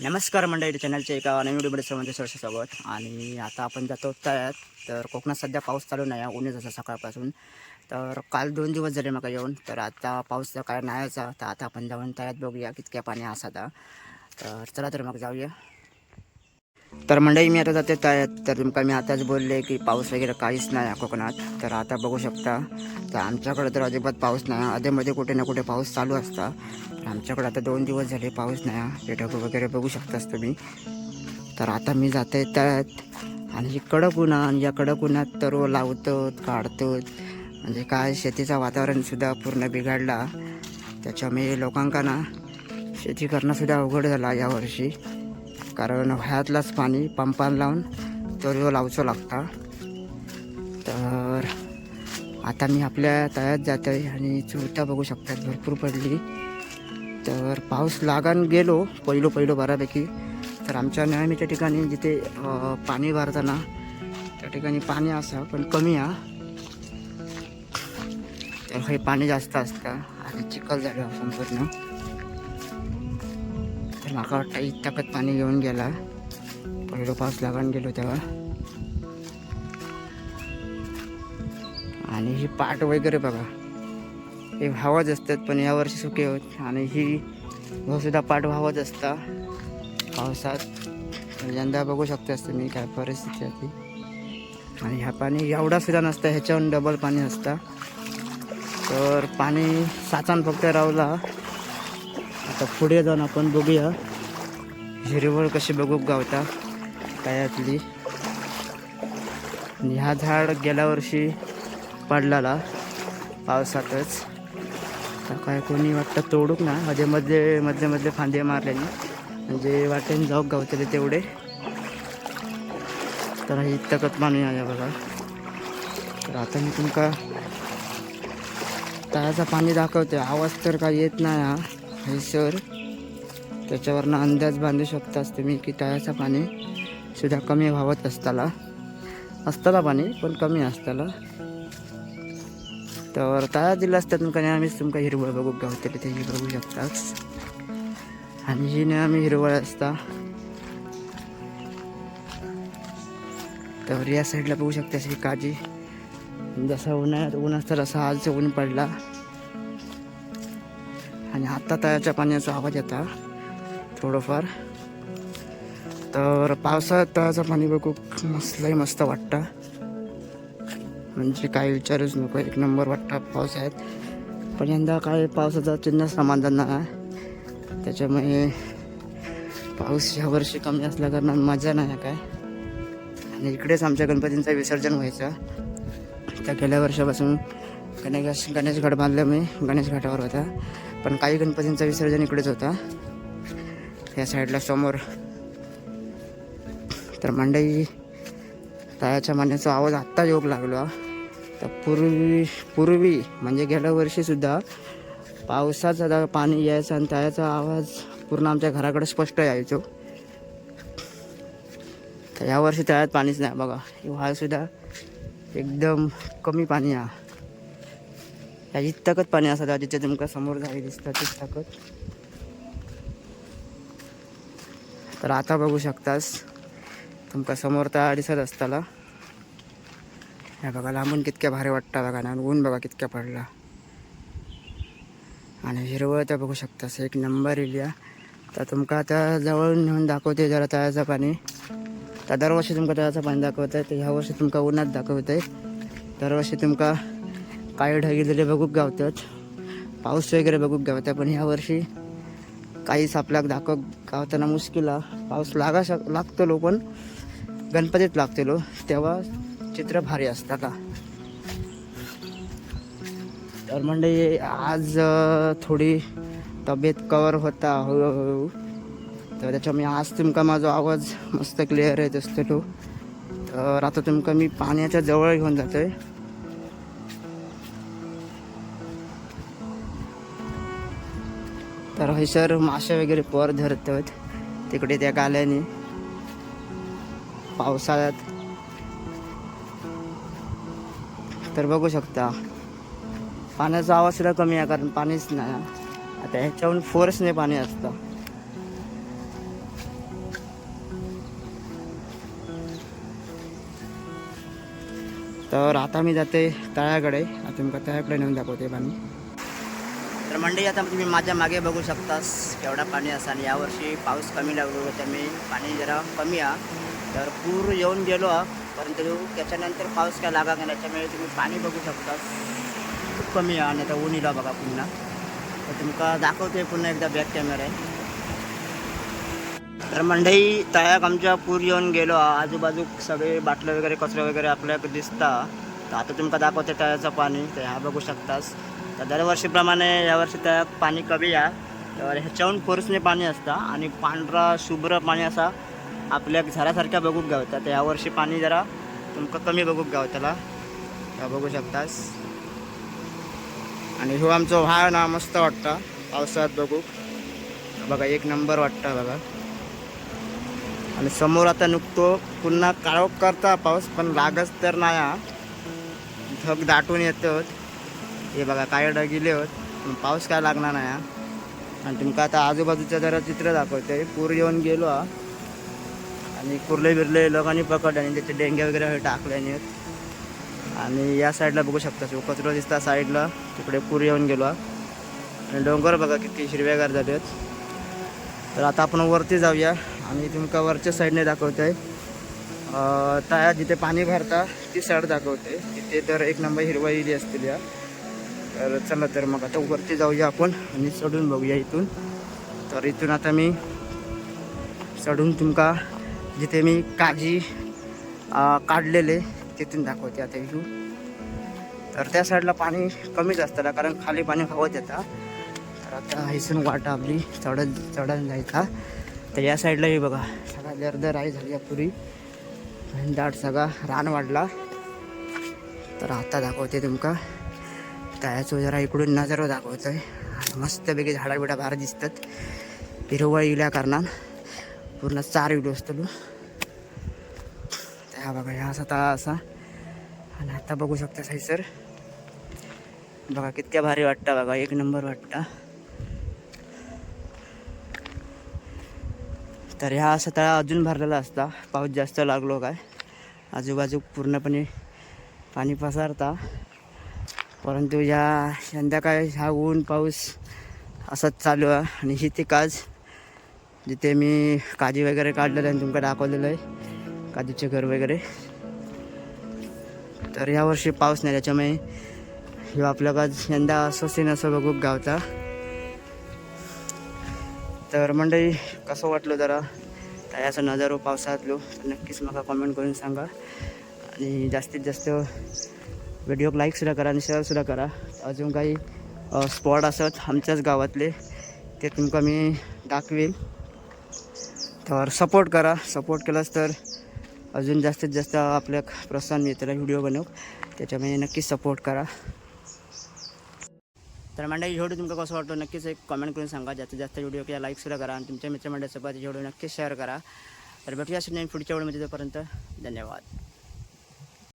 नमस्कार मंडळी, चॅनलच्या एका नवीन व्हिडिओमध्ये सर्वांचे सहर्ष स्वागत. आणि आता आपण जातो तळ्यात. तर कोकणात सध्या पाऊस चालू नाही आहे, ऊनच असं सकाळपासून. तर काल 2 दिवस झाले मग येऊन. तर आता पाऊस काय नाहीचा. तर आता आपण जाऊन तळ्यात बघूया कितक्या पाणी असा. तर चला तर मग जाऊया. तर मंडळी मी आता जाते तळ्यात. तर तुमका मी आताच बोलले की पाऊस वगैरे काहीच नाही आहे कोकणात. तर आता बघू शकता, तर आमच्याकडे तर अजिबात पाऊस नाही. अधेमध्ये कुठे ना कुठे पाऊस चालू असता. आमच्याकडे आता 2 दिवस झाले पाऊस नाही. हे ढग वगैरे बघू शकताच तुम्ही. तर आता मी जाते त्यात आणि कडक ऊन आणि या कडक उन्हात तर लावतो काढतो. म्हणजे काय शेतीचं वातावरणसुद्धा पूर्ण बिघडला. त्याच्यामुळे लोकांका ना शेती करणंसुद्धा अवघड झाला यावर्षी. कारण ह्यातलाच पाणी पंपाला लावून तो लावचो लागता. तर आता मी आपल्या तळ्यात जात आहे आणि चुरता बघू शकतात भरपूर पडली. तर पाऊस लागान गेलो पहिलो बऱ्यापैकी. तर आमच्या नेहमीच्या ठिकाणी जिथे पाणी भरताना त्या ठिकाणी पाणी असा पण कमी आहे. तर हे पाणी जास्त असतं आणि चिखल झालं संपूर्ण. तर मला वाटतं इतकं पाणी घेऊन गेला पहिलो पाऊस लागान गेलो तेव्हा. आणि ही पाट वगैरे बघा, हे व्हावंच असतात पण यावर्षी सुके होत. आणि ही सुद्धा पाट व्हावंच असता पावसात. यंदा बघू शकतास तुम्ही काय परिस्थिती आहे ती. आणि ह्या पाणी एवढा सुद्धा नसतं, ह्याच्याहून डबल पाणी असतं. तर पाणी साचान फक्त रावला. आता पुढे जाऊन आपण बघूया हिरवळ कशी बघू गावता तळ्यातली. आणि हा झाड गेल्या वर्षी पडलेला पावसातच. तर काय कोणी वाटतं तोडूक ना मधले फांदे मारल्याने, म्हणजे वाटेन जाऊ गावतले तेवढे. तर ही तकत पाणी आहे बघा. तर आता मी तुमका तळ्याचा पाणी दाखवते. आवाज तर काय येत नाही हे सर. त्याच्यावरनं अंदाज बांधू शकताच तुम्ही की तळ्याचं पाणी सुद्धा कमी व्हावत असताना पाणी पण कमी असताना. तर तळ्यात दिलं असतं तुमका नेहमीच तुमका हिरवळ बघू गावतले ते बघू शकताच. आणि ही नेहमी हिरवळ असता. तर या साईडला बघू शकतास ही काजी. जसा उन्हाळ्यात ऊन असतं तसा आज ऊन पडला. आणि आता तळ्याच्या पाण्याचा आवाज येता थोडंफार. तर पावसाळ्यात तळ्याचं पाणी बघू मस्त वाटतं. म्हणजे काय विचारूच नको, एक नंबर वाटतं पावसाळ्यात. पण यंदा काय पावसाचा चिन्ह समाधान नाही. त्याच्यामुळे पाऊस ह्या वर्षी कमी असल्या कारणाने मजा नाही काय. आणि इकडेच आमच्या गणपतींचं विसर्जन व्हायचं. त्या गेल्या वर्षापासून गणेश घाट बांधल्यामुळे गणेश घाटावर होता. पण काही गणपतींचं विसर्जन इकडेच होता या साईडला समोर. तर मंडई तळ्याच्या पाण्याचा आवाज आत्ता योग लागला. तर पूर्वी म्हणजे गेल्या वर्षीसुद्धा पावसाचा पाणी यायचं आणि तळ्याचा आवाज पूर्ण आमच्या घराकडे स्पष्ट यायचो. तर यावर्षी तळ्यात पाणीच नाही बघा. व्हायसुद्धा एकदम कमी पाणी आहे. या इतकंच पाणी असतं जिथे तुमका समोर झाली दिसतं तितकंच. तर आता बघू शकतास तुमका समोर तळा दिसत असताना. हे बघा लांबून कितक्या भारी वाटतं बघा ना. ऊन बघा कितक्या पडला. आणि हिरवळ तर बघू शकतास एक नंबर एरिया. तर तुमका आता जवळून नेऊन दाखवते जरा तळ्याचं पाणी. तर दरवर्षी तुमका तळ्याचं पाणी दाखवत आहे. तर ह्या वर्षी तुमका उन्हात दाखवत आहे. दरवर्षी तुमका काही ढगिलेले बघूक गावतात, पाऊस वगैरे बघूक गावतात. पण ह्या वर्षी काहीच आपल्याला गावताना मुश्किल आहे. पाऊस लागतलो पण गणपतीत लागतलो तेव्हा चित्र भारी असतं का. तर म्हणजे आज थोडी तब्येत कवर होता हळूहळू. तर त्याच्यामुळे आज तुमका माझा आवाज मस्त क्लिअर येत असतो. तर आता तुमका मी पाण्याच्या जवळ घेऊन जातोय. तर हैसर मासे वगैरे पर धरतात तिकडे त्या गाल्याने पावसाळ्यात. तर बघू शकता पाण्याचा आवाज सुद्धा कमी आहे कारण पाणीच नाही. आता ह्याच्याहून फोर्सने पाणी असतं. तर आता मी जाते तळ्याकडे. आता तुमका तळ्याकडे नेऊन दाखवते पाणी. तर मंडळी आता तुम्ही माझ्या मागे बघू शकतास केवढा पाणी असा. आणि यावर्षी पाऊस कमी लागलो त्यामुळे पाणी जरा कमी आहे. तर पूर येऊन गेलो परंतु त्याच्यानंतर पाऊस काय लागा नाही. त्याच्यामुळे तुम्ही पाणी बघू शकता खूप कमी आहे. आणि आता ऊन येला बघा पुन्हा. तर तुमका दाखवते पुन्हा एकदा बॅक कॅमेरा आहे. तर मंडळी तळ्याक आमच्या पूर येऊन गेलो. आजूबाजू सगळे बाटलं वगैरे कचरा वगैरे आपल्याकडे दिसता. तर आता तुमका दाखवते तळ्याचं पाणी. तर ह्या बघू शकतास. तर दरवर्षीप्रमाणे यावर्षी तळ्यात पाणी कमी आहे. तर ह्याच्याहून फोर्सने पाणी असतं आणि पांढरा शुभ्र पाणी असा आपल्या झाडासारख्या बघूक गावतात. तर यावर्षी पाणी जरा तुमका कमी बघूक गावताला. ह्या बघू शकतास. आणि हो आमचं व्हाळ ना मस्त वाटतं पावसाळ्यात बघू. बघा एक नंबर वाटतं बघा. आणि समोर आता नुकतो पुन्हा काळोख करता पाऊस पण लागच तर नाही. ढग दाटून येतो. हे बघा काय ढग गेले होत पण पाऊस काय लागणार नाही. आणि तुमका आता आजूबाजूचं जरा चित्र दाखवतंय. पूर येऊन गेलो आणि कुर्ले बिरले लोकांनी पकडले आणि त्याचे डेंगे वगैरे टाकले आहेत. आणि या साईडला बघू शकता कचरा दिसता साईडला तिकडे पूर येऊन गेलो. आणि डोंगर बघा किती हिरवेगार झाले आहेत. तर आता आपण वरती जाऊया आणि तुमका वरच्या साईडने दाखवतोय. तळ्या जिथे पाणी भरता ती साईड दाखवते. तिथे तर एक नंबर हिरवाई असतील या. तर चला तर मग आता वरती जाऊया आपण आणि चढून बघूया इथून. तर इथून आता मी चढून तुमका जिथे मी काजी काढलेले तिथून दाखवते आता व्ह्यू. तर त्या साईडला पाणी कमीच असतं कारण खाली पाणी हवत येतं. तर आता इथून वाटा आपली चढत जायचा. तर या साईडला हे बघा सगळा गर्द राई झाली पुरी. दाट सगळा रान वाढला. तर आता दाखवते तुमका त्याचं जरा इकडून नजारा दाखवतोय. मस्तपैकी झाडा बिडा बाहेर दिसतात हिरवळ इल्या कारणान पूर्ण 4 व्हिडिओ असतो. त्या बघा ह्या असा तळा असा. आणि आता बघू शकता सर बघा कितक्या भारी वाटतं बघा. एक नंबर वाटतं. तर ह्या असा तळा अजून भरलेला असता पाऊस जास्त लागलो काय. आजूबाजू पूर्णपणे पाणी पसरता. परंतु या संध्याकाळी हा ऊन पाऊस असंच चालू आहे. आणि ही ती काज जिथे मी काजी वगैरे काढलेलं आहे तुमका दाखवलेलं आहे काजूचे घर वगैरे. तर यावर्षी पाऊस नाही त्याच्यामुळे हे आपल्या काज यंदा असं नसं बघू गावचा. तर मंडळी कसं वाटलं जरा त्याचा नजारो पावसातलो नक्कीच मला कमेंट करून सांगा. आणि जास्तीत जास्त व्हिडिओक लाईकसुद्धा करा आणि शेअरसुद्धा करा. अजून काही स्पॉट असत आमच्याच गावातले ते तुमका मी दाखवेल. तर सपोर्ट करा. सपोर्ट केलास तर अजून जास्तीत जास्त आपल्या प्रोत्साहन मिळतं व्हिडिओ बनवू. त्याच्यामुळे नक्कीच सपोर्ट करा. तर मंडळी व्हिडिओ तुमका कसं वाटतं नक्कीच एक कमेंट करून सांगा. जास्तीत जास्त व्हिडिओ किंवा लाईकसुद्धा करा आणि तुमच्या मित्रमंडळासोबत व्हिडिओ नक्कीच शेअर करा. तर भेटूया पुढच्या व्हिडिओमध्ये. तोपर्यंत धन्यवाद.